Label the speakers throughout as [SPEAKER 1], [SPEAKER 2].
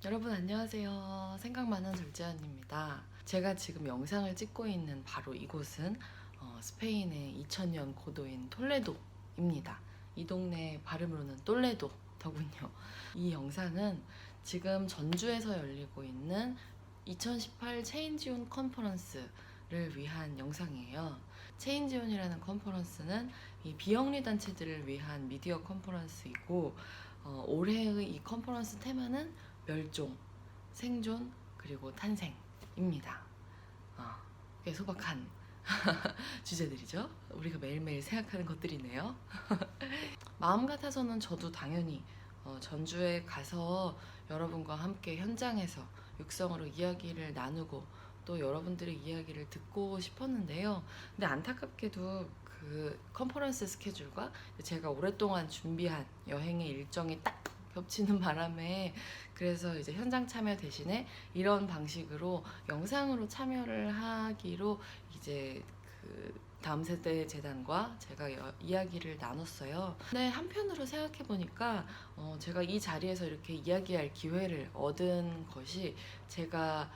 [SPEAKER 1] 여러분 안녕하세요. 생각 많은 절제언입니다. 제가 지금 영상을 찍고 있는 바로 이곳은 스페인의 2000년 고도인 톨레도입니다. 이 동네 발음으로는 똘레도더군요. 이 영상은 지금 전주에서 열리고 있는 2018 체인지온 컨퍼런스를 위한 영상이에요. 체인지온이라는 컨퍼런스는 이 비영리 단체들을 위한 미디어 컨퍼런스이고 올해의 이 컨퍼런스 테마는 멸종, 생존, 그리고 탄생입니다. 꽤 소박한 주제들이죠. 우리가 매일매일 생각하는 것들이네요. 마음 같아서는 저도 당연히 전주에 가서 여러분과 함께 현장에서 육성으로 이야기를 나누고 또 여러분들의 이야기를 듣고 싶었는데요. 근데 안타깝게도 그 컨퍼런스 스케줄과 제가 오랫동안 준비한 여행의 일정이 딱 겹치는 바람에 그래서 이제 현장 참여 대신에 이런 방식으로 영상으로 참여를 하기로 이제 그 다음 세대 재단과 제가 이야기를 나눴어요. 근데 한편으로 생각해 보니까 제가 이 자리에서 이렇게 이야기할 기회를 얻은 것이 제가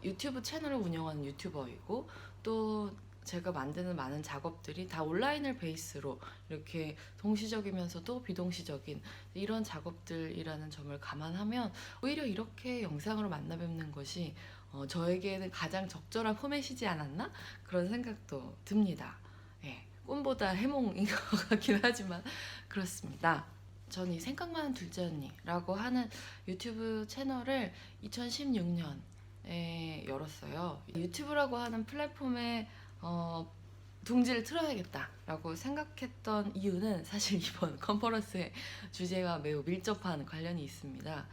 [SPEAKER 1] 유튜브 채널을 운영하는 유튜버이고 또 제가 만드는 많은 작업들이 다 온라인을 베이스로 이렇게 동시적이면서도 비동시적인 이런 작업들이라는 점을 감안하면 오히려 이렇게 영상으로 만나 뵙는 것이 저에게는 가장 적절한 포맷이지 않았나? 그런 생각도 듭니다. 예, 꿈보다 해몽인 것 같긴 하지만 그렇습니다. 저는 이 생각 많은 둘째 언니라고 하는 유튜브 채널을 2016년에 열었어요. 유튜브라고 하는 플랫폼에 둥지를 틀어야겠다라고 생각했던 이유는 사실 이번 컨퍼런스의 주제와 매우 밀접한 관련이 있습니다.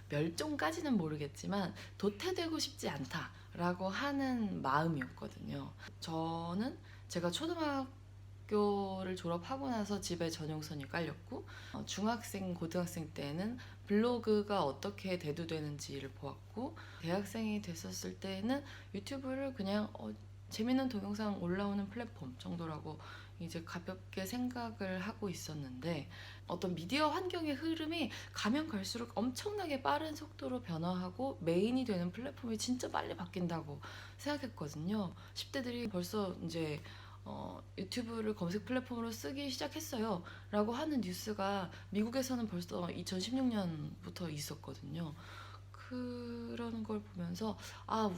[SPEAKER 1] 멸종까지는 모르겠지만 도태되고 싶지 않다라고 하는 마음이었거든요. 저는 제가 초등학교를 졸업하고 나서 집에 전용선이 깔렸고 중학생, 고등학생 때는 블로그가 어떻게 대두되는지를 보았고 대학생이 됐었을 때는 유튜브를 그냥 재밌는 동영상 올라오는 플랫폼 정도라고 이제 가볍게 생각을 하고 있었는데 어떤 미디어 환경의 흐름이 가면 갈수록 엄청나게 빠른 속도로 변화하고 메인이 되는 플랫폼이 진짜 빨리 바뀐다고 생각했거든요. 10대들이 벌써 이제 유튜브를 검색 플랫폼으로 쓰기 시작했어요 라고 하는 뉴스가 미국에서는 벌써 2016년부터 있었거든요. 그런 걸 보면서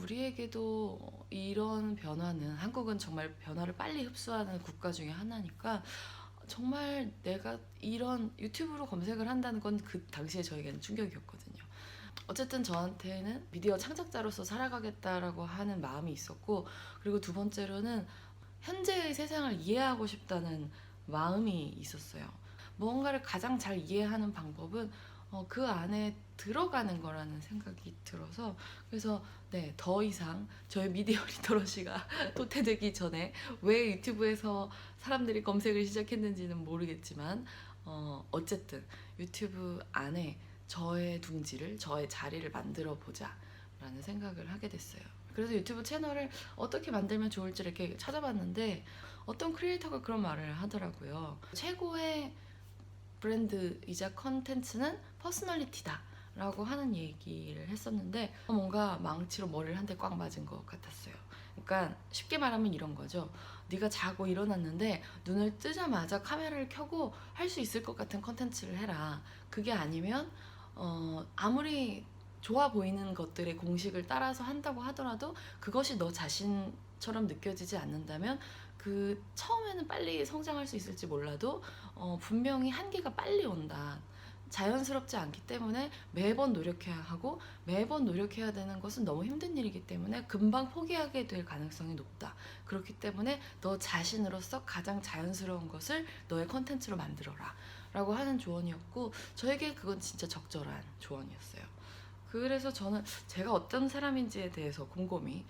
[SPEAKER 1] 우리에게도 이런 변화는 한국은 정말 변화를 빨리 흡수하는 국가 중에 하나니까 정말 내가 이런 유튜브로 검색을 한다는 건 그 당시에 저에게는 충격이었거든요. 어쨌든 저한테는 미디어 창작자로서 살아가겠다라고 하는 마음이 있었고 그리고 두 번째로는 현재의 세상을 이해하고 싶다는 마음이 있었어요. 무언가를 가장 잘 이해하는 방법은 그 안에 들어가는 거라는 생각이 들어서 그래서 네, 더 이상 저의 미디어 리터러시가 도태되기 전에 왜 유튜브에서 사람들이 검색을 시작했는지는 모르겠지만 어쨌든 유튜브 안에 저의 둥지를 저의 자리를 만들어 보자 라는 생각을 하게 됐어요. 그래서 유튜브 채널을 어떻게 만들면 좋을지 이렇게 찾아봤는데 어떤 크리에이터가 그런 말을 하더라고요. 최고의 브랜드이자 컨텐츠는 퍼스널리티다 라고 하는 얘기를 했었는데 뭔가 망치로 머리를 한 대 꽉 맞은 것 같았어요. 그러니까 쉽게 말하면 이런 거죠. 네가 자고 일어났는데 눈을 뜨자마자 카메라를 켜고 할 수 있을 것 같은 컨텐츠를 해라. 그게 아니면 아무리 좋아 보이는 것들의 공식을 따라서 한다고 하더라도 그것이 너 자신처럼 느껴지지 않는다면 그 처음에는 빨리 성장할 수 있을지 몰라도 분명히 한계가 빨리 온다. 자연스럽지 않기 때문에 매번 노력해야 하고 매번 노력해야 되는 것은 너무 힘든 일이기 때문에 금방 포기하게 될 가능성이 높다. 그렇기 때문에 너 자신으로서 가장 자연스러운 것을 너의 컨텐츠로 만들어라 라고 하는 조언이었고 저에게 그건 진짜 적절한 조언이었어요. 그래서 저는 제가 어떤 사람인지에 대해서 곰곰이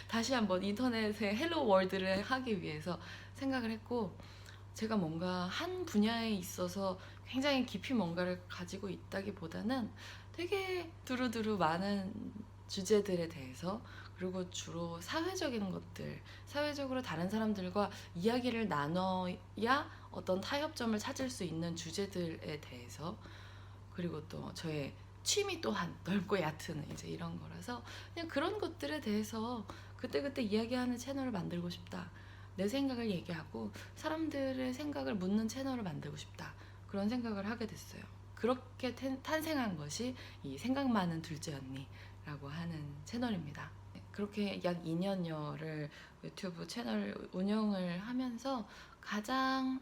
[SPEAKER 1] 다시 한번 인터넷의 헬로 월드를 하기 위해서 생각을 했고 제가 뭔가 한 분야에 있어서 굉장히 깊이 뭔가를 가지고 있다기보다는 되게 두루두루 많은 주제들에 대해서 그리고 주로 사회적인 것들, 사회적으로 다른 사람들과 이야기를 나눠야 어떤 타협점을 찾을 수 있는 주제들에 대해서 그리고 또 저의 취미 또한 넓고 얕은 이제 이런 거라서 그냥 그런 것들에 대해서 그때그때 이야기하는 채널을 만들고 싶다. 내 생각을 얘기하고 사람들의 생각을 묻는 채널을 만들고 싶다. 그런 생각을 하게 됐어요. 그렇게 탄생한 것이 이 생각 많은 둘째 언니라고 하는 채널입니다. 그렇게 약 2년여를 유튜브 채널 운영을 하면서 가장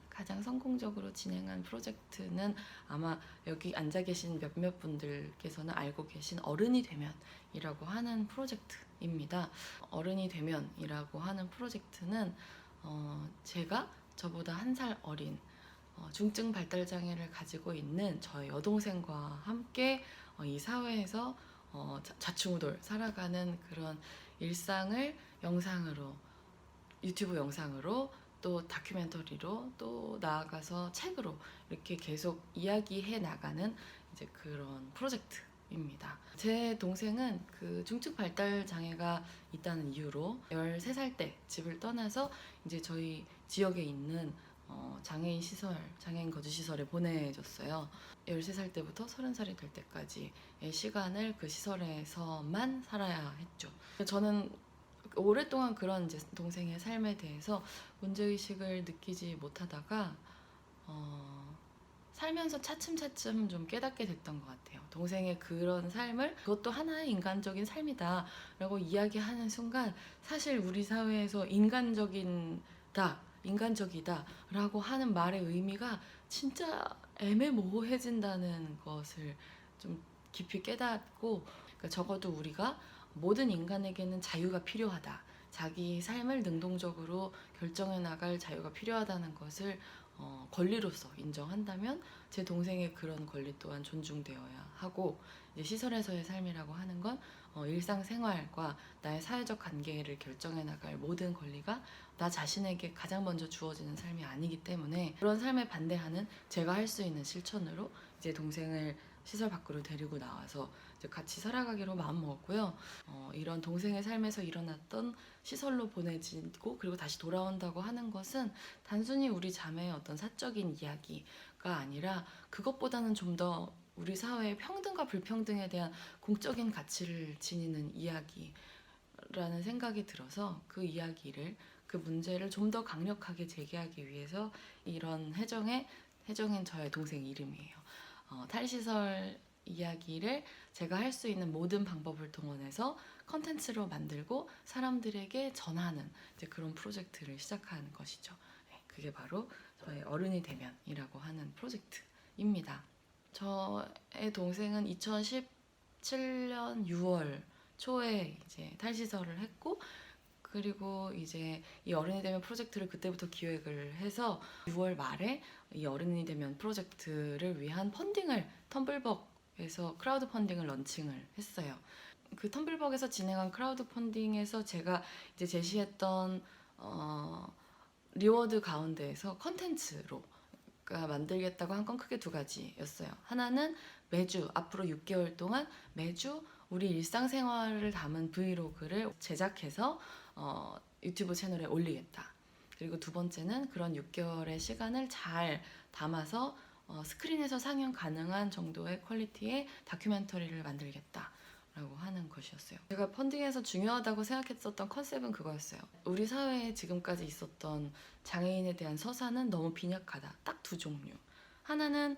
[SPEAKER 1] 가장 성공적으로 진행한 프로젝트는 아마 여기 앉아 계신 몇몇 분들께서는 알고 계신 어른이 되면이라고 하는 프로젝트입니다. 어른이 되면이라고 하는 프로젝트는 제가 저보다 한 살 어린 중증 발달 장애를 가지고 있는 저의 여동생과 함께 이 사회에서 좌충우돌 살아가는 그런 일상을 영상으로, 유튜브 영상으로, 또 다큐멘터리로, 또 나아가서 책으로 이렇게 계속 이야기해 나가는 이제 그런 프로젝트입니다. 제 동생은 그 중증 발달 장애가 있다는 이유로 13살 때 집을 떠나서 이제 저희 지역에 있는 장애인 시설, 장애인 거주 시설에 보내졌어요. 13살 때부터 30살이 될 때까지의 시간을 그 시설에서만 살아야 했죠. 저는 오랫동안 그런 이제 동생의 삶에 대해서 문제의식을 느끼지 못하다가 살면서 차츰차츰 좀 깨닫게 됐던 것 같아요. 동생의 그런 삶을 그것도 하나의 인간적인 삶이다 라고 이야기하는 순간 사실 우리 사회에서 인간적이다 라고 하는 말의 의미가 진짜 애매모호해진다는 것을 좀 깊이 깨닫고, 그러니까 적어도 우리가 모든 인간에게는 자유가 필요하다, 자기 삶을 능동적으로 결정해 나갈 자유가 필요하다는 것을 권리로서 인정한다면 제 동생의 그런 권리 또한 존중되어야 하고, 이제 시설에서의 삶이라고 하는 건 일상생활과 나의 사회적 관계를 결정해 나갈 모든 권리가 나 자신에게 가장 먼저 주어지는 삶이 아니기 때문에 그런 삶에 반대하는 제가 할 수 있는 실천으로 이제 동생을 시설 밖으로 데리고 나와서 이제 같이 살아가기로 마음먹었고요. 이런 동생의 삶에서 일어났던 시설로 보내지고 그리고 다시 돌아온다고 하는 것은 단순히 우리 자매의 어떤 사적인 이야기가 아니라 그것보다는 좀 더 우리 사회의 평등과 불평등에 대한 공적인 가치를 지니는 이야기라는 생각이 들어서 그 이야기를, 그 문제를 좀 더 강력하게 제기하기 위해서 이런 혜정인 저의 동생 이름이에요. 탈시설 이야기를 제가 할 수 있는 모든 방법을 동원해서 컨텐츠로 만들고 사람들에게 전하는 이제 그런 프로젝트를 시작한 것이죠. 네, 그게 바로 저의 어른이 되면이라고 하는 프로젝트입니다. 저의 동생은 2017년 6월 초에 이제 탈시설을 했고, 그리고 이제 이 어른이 되면 프로젝트를 그때부터 기획을 해서 6월 말에 이 어른이 되면 프로젝트를 위한 펀딩을 텀블벅에서 크라우드 펀딩을 런칭을 했어요. 그 텀블벅에서 진행한 크라우드 펀딩에서 제가 이제 제시했던 리워드 가운데에서 컨텐츠로 만들겠다고 한 건 크게 두 가지였어요. 하나는 매주 앞으로 6개월 동안 매주 우리 일상생활을 담은 브이로그를 제작해서 유튜브 채널에 올리겠다. 그리고 두 번째는 그런 6개월의 시간을 잘 담아서 스크린에서 상영 가능한 정도의 퀄리티의 다큐멘터리를 만들겠다 라고 하는 것이었어요. 제가 펀딩에서 중요하다고 생각했었던 컨셉은 그거였어요. 우리 사회에 지금까지 있었던 장애인에 대한 서사는 너무 빈약하다. 딱 두 종류. 하나는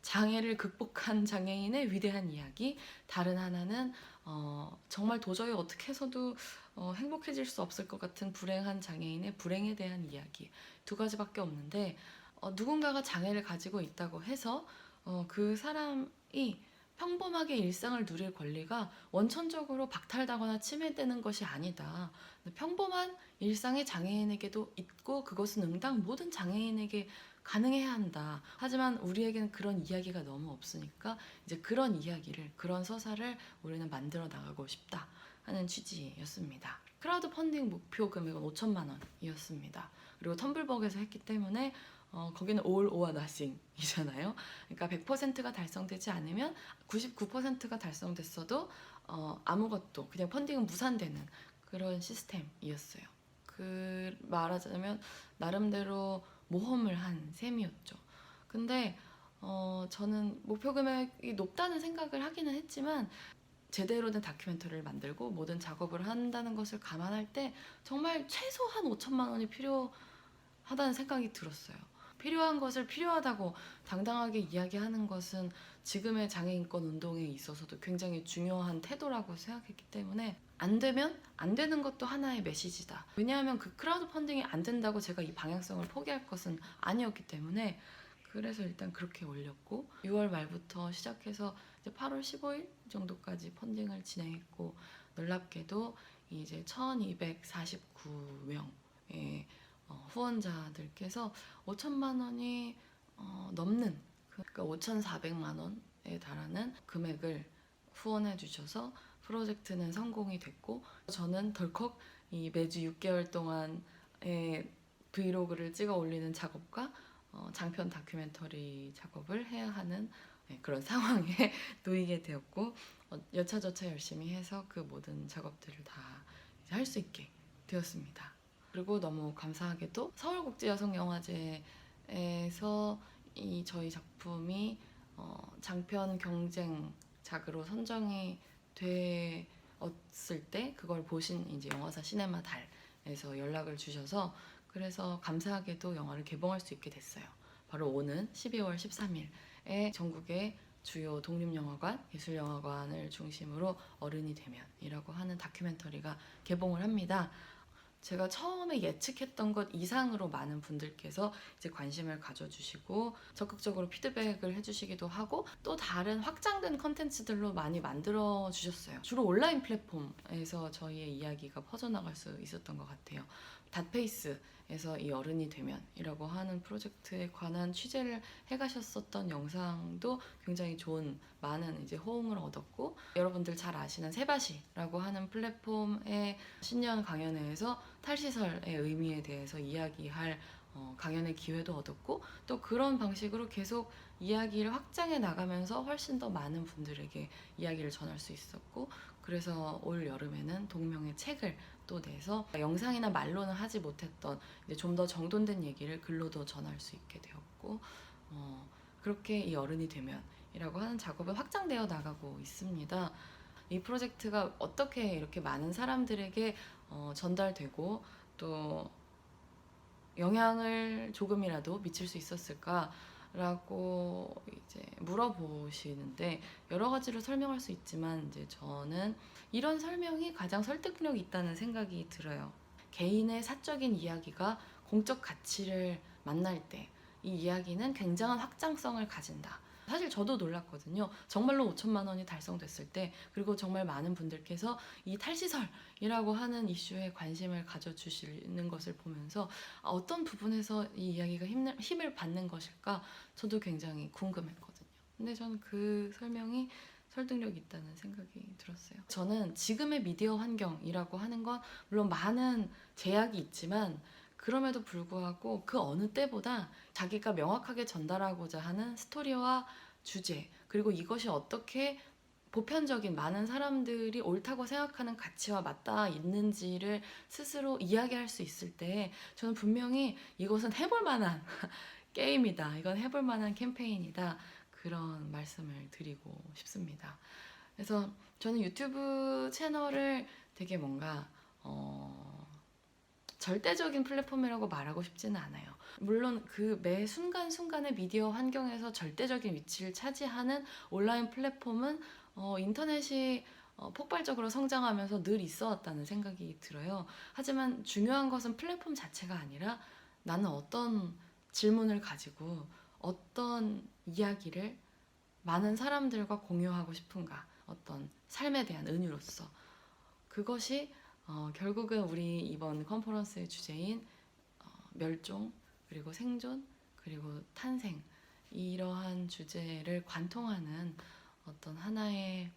[SPEAKER 1] 장애를 극복한 장애인의 위대한 이야기, 다른 하나는 정말 도저히 어떻게 해서도 행복해질 수 없을 것 같은 불행한 장애인의 불행에 대한 이야기, 두 가지밖에 없는데 누군가가 장애를 가지고 있다고 해서 그 사람이 평범하게 일상을 누릴 권리가 원천적으로 박탈당하거나 침해되는 것이 아니다. 평범한 일상의 장애인에게도 있고 그것은 응당 모든 장애인에게 가능해야 한다. 하지만 우리에게는 그런 이야기가 너무 없으니까 이제 그런 이야기를, 그런 서사를 우리는 만들어 나가고 싶다 하는 취지였습니다. 크라우드 펀딩 목표 금액은 5천만 원이었습니다. 그리고 텀블벅에서 했기 때문에 거기는 all or nothing이잖아요. 그러니까 100%가 달성되지 않으면 99%가 달성됐어도 아무것도, 그냥 펀딩은 무산되는 그런 시스템이었어요. 말하자면 나름대로 모험을 한 셈이었죠. 근데 저는 목표 금액이 높다는 생각을 하기는 했지만 제대로 된 다큐멘터리를 만들고 모든 작업을 한다는 것을 감안할 때 정말 최소한 5천만 원이 필요하다는 생각이 들었어요. 필요한 것을 필요하다고 당당하게 이야기하는 것은 지금의 장애인권 운동에 있어서도 굉장히 중요한 태도라고 생각했기 때문에 안 되면 안 되는 것도 하나의 메시지다. 왜냐하면 그 크라우드 펀딩이 안 된다고 제가 이 방향성을 포기할 것은 아니었기 때문에 그래서 일단 그렇게 올렸고 6월 말부터 시작해서 이제 8월 15일 정도까지 펀딩을 진행했고 놀랍게도 이제 1249명의 후원자들께서 5천만 원이 넘는 그러니까 5,400만 원에 달하는 금액을 후원해 주셔서 프로젝트는 성공이 됐고 저는 덜컥 이 매주 6개월 동안의 브이로그를 찍어 올리는 작업과 장편 다큐멘터리 작업을 해야 하는 그런 상황에 놓이게 되었고 여차저차 열심히 해서 그 모든 작업들을 다 할 수 있게 되었습니다. 그리고 너무 감사하게도 서울국제여성영화제에서 이 저희 작품이 장편 경쟁작으로 선정이 되었을 때 그걸 보신 이제 영화사 시네마 달에서 연락을 주셔서 그래서 감사하게도 영화를 개봉할 수 있게 됐어요. 바로 오는 12월 13일에 전국의 주요 독립영화관, 예술영화관을 중심으로 어른이 되면이라고 하는 다큐멘터리가 개봉을 합니다. 제가 처음에 예측했던 것 이상으로 많은 분들께서 이제 관심을 가져주시고 적극적으로 피드백을 해주시기도 하고 또 다른 확장된 컨텐츠들로 많이 만들어 주셨어요. 주로 온라인 플랫폼에서 저희의 이야기가 퍼져나갈 수 있었던 것 같아요. 닷페이스에서 이 어른이 되면이라고 하는 프로젝트에 관한 취재를 해가셨었던 영상도 굉장히 좋은 많은 이제 호응을 얻었고 여러분들 잘 아시는 세바시라고 하는 플랫폼의 신년 강연회에서 탈시설의 의미에 대해서 이야기할 강연의 기회도 얻었고 또 그런 방식으로 계속 이야기를 확장해 나가면서 훨씬 더 많은 분들에게 이야기를 전할 수 있었고 그래서 올 여름에는 동명의 책을 또 내서 영상이나 말로는 하지 못했던 좀 더 정돈된 얘기를 글로도 전할 수 있게 되었고 그렇게 이 어른이 되면이라고 하는 작업은 확장되어 나가고 있습니다. 이 프로젝트가 어떻게 이렇게 많은 사람들에게 전달되고 또 영향을 조금이라도 미칠 수 있었을까라고 이제 물어보시는데 여러 가지로 설명할 수 있지만 이제 저는 이런 설명이 가장 설득력이 있다는 생각이 들어요. 개인의 사적인 이야기가 공적 가치를 만날 때 이 이야기는 굉장한 확장성을 가진다. 사실 저도 놀랐거든요. 정말로 5천만 원이 달성됐을 때 그리고 정말 많은 분들께서 이 탈시설이라고 하는 이슈에 관심을 가져주시는 것을 보면서 어떤 부분에서 이 이야기가 힘을 받는 것일까 저도 굉장히 궁금했거든요. 근데 저는 그 설명이 설득력이 있다는 생각이 들었어요. 저는 지금의 미디어 환경이라고 하는 건 물론 많은 제약이 있지만 그럼에도 불구하고 그 어느 때보다 자기가 명확하게 전달하고자 하는 스토리와 주제 그리고 이것이 어떻게 보편적인 많은 사람들이 옳다고 생각하는 가치와 맞닿아 있는지를 스스로 이야기할 수 있을 때 저는 분명히 이것은 해볼 만한 게임이다. 이건 해볼 만한 캠페인이다. 그런 말씀을 드리고 싶습니다. 그래서 저는 유튜브 채널을 되게 뭔가 절대적인 플랫폼이라고 말하고 싶지는 않아요. 물론 그 매 순간순간의 미디어 환경에서 절대적인 위치를 차지하는 온라인 플랫폼은 인터넷이 폭발적으로 성장하면서 늘 있어 왔다는 생각이 들어요. 하지만 중요한 것은 플랫폼 자체가 아니라 나는 어떤 질문을 가지고 어떤 이야기를 많은 사람들과 공유하고 싶은가 어떤 삶에 대한 은유로서 그것이 결국은 우리 이번 컨퍼런스의 주제인 멸종 그리고 생존 그리고 탄생 이러한 주제를 관통하는 어떤 하나의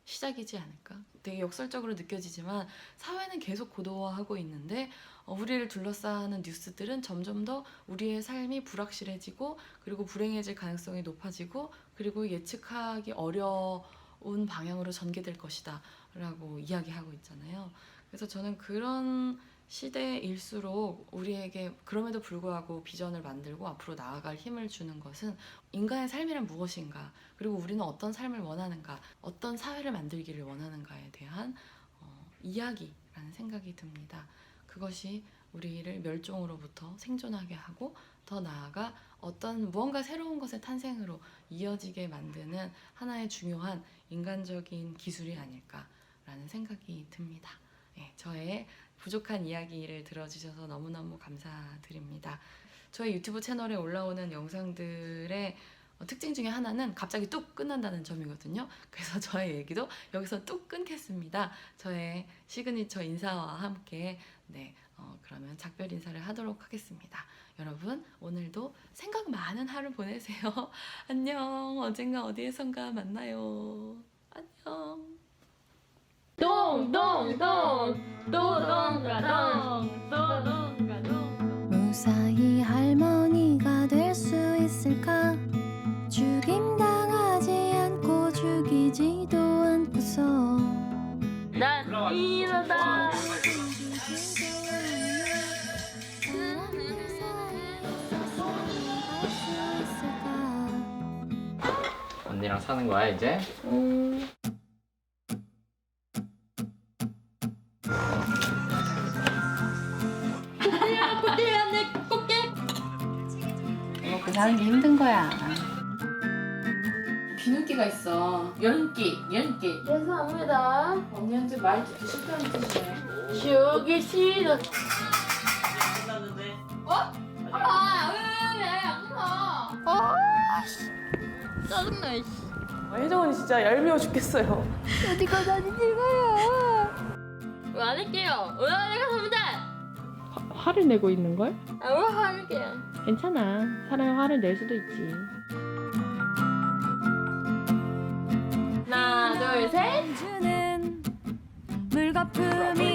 [SPEAKER 1] 시작이지 않을까? 되게 역설적으로 느껴지지만 사회는 계속 고도화하고 있는데 우리를 둘러싸는 뉴스들은 점점 더 우리의 삶이 불확실해지고 그리고 불행해질 가능성이 높아지고 그리고 예측하기 어려운 방향으로 전개될 것이다 라고 이야기하고 있잖아요. 그래서 저는 그런 시대일수록 우리에게 그럼에도 불구하고 비전을 만들고 앞으로 나아갈 힘을 주는 것은 인간의 삶이란 무엇인가, 그리고 우리는 어떤 삶을 원하는가, 어떤 사회를 만들기를 원하는가에 대한 이야기라는 생각이 듭니다. 그것이 우리를 멸종으로부터 생존하게 하고 더 나아가 어떤 무언가 새로운 것의 탄생으로 이어지게 만드는 하나의 중요한 인간적인 기술이 아닐까라는 생각이 듭니다. 네, 저의 부족한 이야기를 들어주셔서 너무너무 감사드립니다. 저의 유튜브 채널에 올라오는 영상들의 특징 중에 하나는 갑자기 뚝 끝난다는 점이거든요. 그래서 저의 얘기도 여기서 뚝 끊겠습니다. 저의 시그니처 인사와 함께 그러면 작별 인사를 하도록 하겠습니다. 여러분, 오늘도 생각 많은 하루 보내세요. 안녕. 언젠가 어디에선가 만나요. 안녕.
[SPEAKER 2] 무사히 할머니가 될 수 있을까? 죽임당하지 않고 죽이지도 않고서
[SPEAKER 3] 난 이러다.
[SPEAKER 4] 언니랑 사는 거야 이제?
[SPEAKER 1] 먹고 사는 게 힘든 거야. 비눗기가 있어. 연기.
[SPEAKER 3] 죄송합니다.
[SPEAKER 1] 언니한테 말 듣기 싫다는 뜻이네.
[SPEAKER 3] 주기 싫어. 짜증나.
[SPEAKER 5] 혜정언니 진짜 얄미워 죽겠어요.
[SPEAKER 2] 어디가 다니는 거야?
[SPEAKER 3] 왜 안 할게요? 왜 안 하겠습니다.
[SPEAKER 5] 화를 내고 있는 걸?
[SPEAKER 3] 왜 할게요?
[SPEAKER 5] 괜찮아. 사람이 화를 낼 수도 있지.
[SPEAKER 3] 하나, 둘, 셋.
[SPEAKER 2] 주는 물거품이